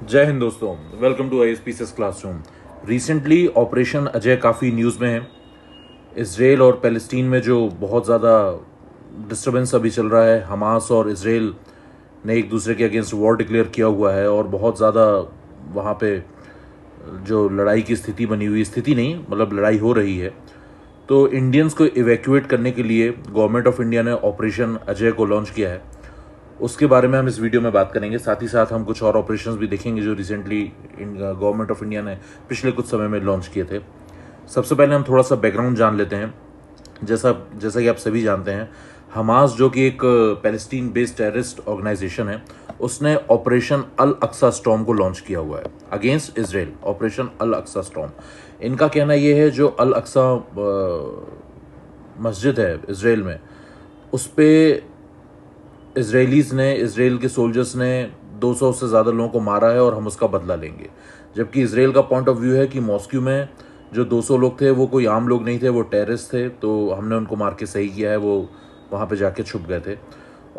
जय हिंद दोस्तों, welcome to ISPCS classroom. Recently operation Ajay काफ़ी न्यूज़ में है। इसराइल और पैलेस्टीन में जो बहुत ज़्यादा डिस्टर्बेंस अभी चल रहा है, हमास और इसराइल ने एक दूसरे के अगेंस्ट वॉर डिक्लेयर किया हुआ है और बहुत ज़्यादा वहाँ पे जो लड़ाई की स्थिति बनी हुई, स्थिति नहीं मतलब लड़ाई हो रही है। तो इंडियंस को इवैक्यूएट करने के लिए गवर्नमेंट ऑफ इंडिया ने ऑपरेशन अजय को लॉन्च किया है। उसके बारे में हम इस वीडियो में बात करेंगे। साथ ही साथ हम कुछ और ऑपरेशंस भी देखेंगे जो रिसेंटली गवर्नमेंट ऑफ इंडिया ने पिछले कुछ समय में लॉन्च किए थे। सबसे पहले हम थोड़ा सा बैकग्राउंड जान लेते हैं। जैसा जैसा कि आप सभी जानते हैं, हमास जो कि एक पैलेस्टीन बेस्ड टेररिस्ट ऑर्गेनाइजेशन है, उसने ऑपरेशन अल अक्सा स्टॉर्म को लॉन्च किया हुआ है अगेंस्ट इसराइल। ऑपरेशन अल अक्सा स्टॉर्म, इनका कहना यह है जो अल अक्सा मस्जिद है इसराइल में, उस पर इसराइलीज़ ने, इसराइल के सोल्जर्स ने 200 से ज़्यादा लोगों को मारा है और हम उसका बदला लेंगे। जबकि इसराइल का पॉइंट ऑफ व्यू है कि मॉस्को में जो 200 लोग थे वो कोई आम लोग नहीं थे, वो टेररिस्ट थे, तो हमने उनको मार के सही किया है, वो वहाँ पे जाके छुप गए थे।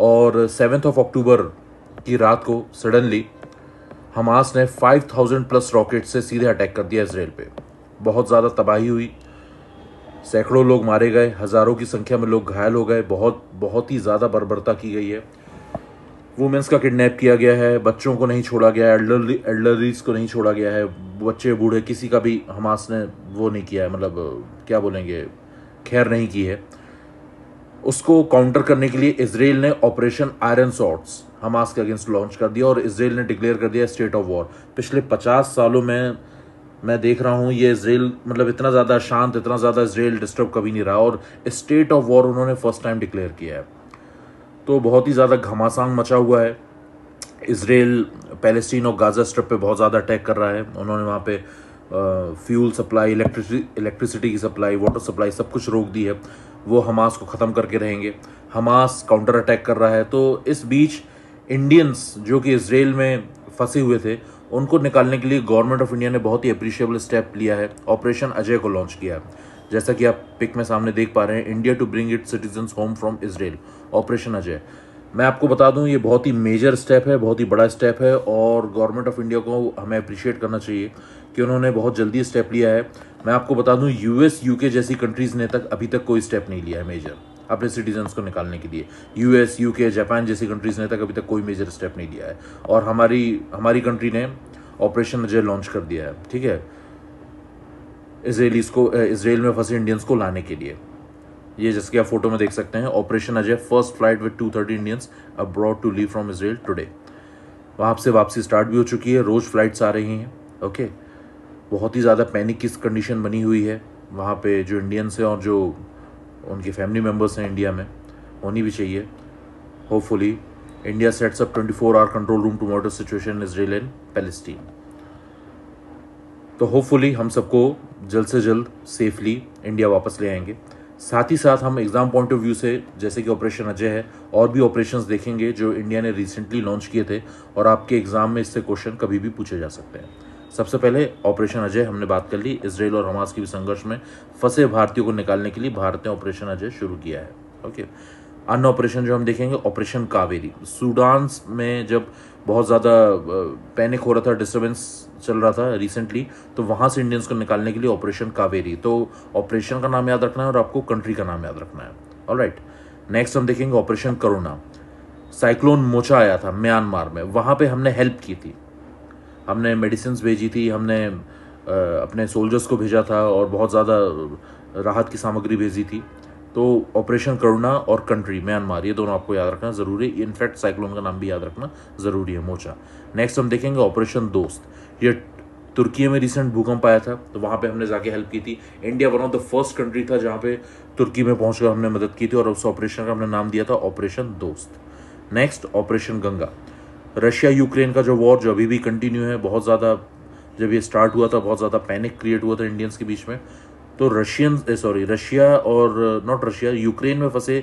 और 7 अक्टूबर की रात को सडनली हमास ने 5000 प्लस रॉकेट से सीधे अटैक कर दिया इसराइल पे। बहुत ज़्यादा तबाही हुई, सैकड़ों लोग मारे गए, हज़ारों की संख्या में लोग घायल हो गए। बहुत ही ज़्यादा बर्बरता की गई है। वुमेंस का किडनैप किया गया है, बच्चों को नहीं छोड़ा गया है, एल्डरलीज को नहीं छोड़ा गया है, बच्चे बूढ़े किसी का भी हमास ने वो नहीं किया है, मतलब क्या बोलेंगे, खैर नहीं की है। उसको काउंटर करने के लिए इसराइल ने ऑपरेशन आयरन सॉर्ड्स हमास के अगेंस्ट लॉन्च कर दिया और इसराइल ने डिक्लेयर कर दिया स्टेट ऑफ वॉर। पिछले 50 सालों में मैं देख रहा हूँ ये इसराइल मतलब इतना ज़्यादा शांत, इतना ज़्यादा इसराइल डिस्टर्ब कभी नहीं रहा, और स्टेट ऑफ वॉर उन्होंने फर्स्ट टाइम डिक्लेयर किया है। तो बहुत ही ज़्यादा घमासान मचा हुआ है। इसराइल पैलेस्टीन और गाज़ा स्ट्रिप पे बहुत ज़्यादा अटैक कर रहा है। उन्होंने वहाँ पे फ्यूल सप्लाई, इलेक्ट्रिसिटी की सप्लाई, वाटर सप्लाई सब कुछ रोक दी है। वो हमास को ख़त्म करके रहेंगे। हमास काउंटर अटैक कर रहा है। तो इस बीच इंडियंस जो कि इसराइल में फंसे हुए थे, उनको निकालने के लिए गवर्नमेंट ऑफ इंडिया ने बहुत ही अप्रिशिएबल स्टेप लिया है, ऑपरेशन अजय को लॉन्च किया है। जैसा कि आप पिक में सामने देख पा रहे हैं, India to bring it citizens home from Israel, operation Ajay. मैं आपको बता दूं ये बहुत ही मेजर स्टेप है, बहुत ही बड़ा स्टेप है, और गवर्नमेंट ऑफ इंडिया को हमें अप्रिशिएट करना चाहिए कि उन्होंने बहुत जल्दी स्टेप लिया है। मैं आपको बता दूं यूएस, यूके जैसी कंट्रीज़ ने अभी तक कोई स्टेप नहीं लिया है मेजर अपने सिटीजन्स को निकालने के लिए। यूएस, यूके, जापान जैसी कंट्रीज़ ने अभी तक कोई मेजर स्टेप नहीं लिया है, और हमारी कंट्री ने ऑपरेशन अजय लॉन्च कर दिया है। ठीक है, इसराइल में फंसे इंडियंस को लाने के लिए। ये जैसे कि आप फोटो में देख सकते हैं, operation Ajay first flight with 230 Indians abroad to leave from Israel today. वहाँ से वापसी स्टार्ट भी हो चुकी है, रोज़ फ्लाइट्स आ रही हैं। ओके, बहुत ही ज़्यादा पैनिक की कंडीशन बनी हुई है वहाँ पे जो इंडियंस हैं और जो उनके फैमिली मेम्बर्स हैं इंडिया में, होनी भी चाहिए। Hopefully India sets up 24 hour control room to monitor situation in Israel and Palestine. तो होपफुली हम सबको जल्द से जल्द सेफली इंडिया वापस ले आएंगे। साथ ही साथ हम एग्ज़ाम पॉइंट ऑफ व्यू से, जैसे कि ऑपरेशन अजय है, और भी ऑपरेशंस देखेंगे जो इंडिया ने रिसेंटली लॉन्च किए थे, और आपके एग्ज़ाम में इससे क्वेश्चन कभी भी पूछे जा सकते हैं। सबसे पहले ऑपरेशन अजय हमने बात कर ली। इसराइल और हमास के भी संघर्ष में फंसे भारतीयों को निकालने के लिए भारत ने ऑपरेशन अजय शुरू किया है। ओके, अन्य ऑपरेशन जो हम देखेंगे, ऑपरेशन कावेरी। सूडान में जब बहुत ज़्यादा पैनिक हो रहा था, डिस्टर्बेंस चल रहा था रिसेंटली, तो वहाँ से इंडियंस को निकालने के लिए ऑपरेशन कावेरी। तो ऑपरेशन का नाम याद रखना है और आपको कंट्री का नाम याद रखना है। ऑलराइट, नेक्स्ट हम देखेंगे ऑपरेशन करुणा। साइक्लोन मोचा आया था म्यांमार में, वहाँ पे हमने हेल्प की थी, हमने मेडिसिन भेजी थी, हमने अपने सोल्जर्स को भेजा था और बहुत ज़्यादा राहत की सामग्री भेजी थी। तो ऑपरेशन करुणा और कंट्री म्यांमार, ये दोनों आपको याद रखना ज़रूरी है। इनफैक्ट साइक्लोन का नाम भी याद रखना ज़रूरी है, मोचा। नेक्स्ट हम देखेंगे ऑपरेशन दोस्त। ये तुर्की में रिसेंट भूकंप आया था, तो वहाँ पे हमने जाके हेल्प की थी। India one of the first country था जहाँ पे तुर्की में पहुँचकर हमने मदद की थी, और उस ऑपरेशन का हमने नाम दिया था ऑपरेशन दोस्त। Next operation Ganga. Russia Ukraine का जो वॉर जो अभी भी कंटिन्यू है, बहुत ज़्यादा, जब ये स्टार्ट हुआ था बहुत ज़्यादा पैनिक क्रिएट हुआ था इंडियंस के बीच में। तो रशिया और नॉट रशिया, यूक्रेन में फंसे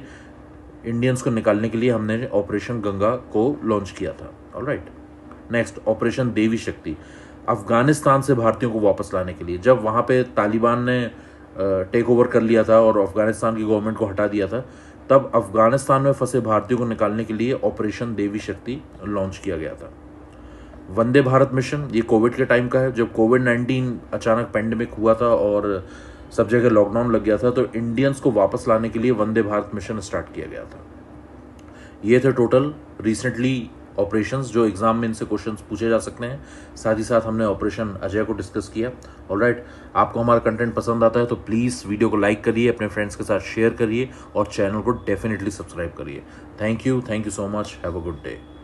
इंडियंस को निकालने के लिए हमने ऑपरेशन गंगा को लॉन्च किया था। ऑलराइट, नेक्स्ट ऑपरेशन देवी शक्ति। अफगानिस्तान से भारतीयों को वापस लाने के लिए, जब वहाँ पे तालिबान ने टेक ओवर कर लिया था और अफगानिस्तान की गवर्नमेंट को हटा दिया था, तब अफगानिस्तान में फंसे भारतीयों को निकालने के लिए ऑपरेशन देवी शक्ति लॉन्च किया गया था। वंदे भारत मिशन ये कोविड के टाइम का है, जब कोविड-19 अचानक पेंडेमिक हुआ था और सब जगह लॉकडाउन लग गया था, तो इंडियंस को वापस लाने के लिए वंदे भारत मिशन स्टार्ट किया गया था। ये थे टोटल रिसेंटली ऑपरेशंस जो एग्जाम में इनसे क्वेश्चंस पूछे जा सकते हैं। साथ ही साथ हमने ऑपरेशन अजय को डिस्कस किया। ऑलराइट, आपको हमारा कंटेंट पसंद आता है तो प्लीज़ वीडियो को लाइक करिए, अपने फ्रेंड्स के साथ शेयर करिए और चैनल को डेफिनेटली सब्सक्राइब करिए। Thank you so much, have a good day.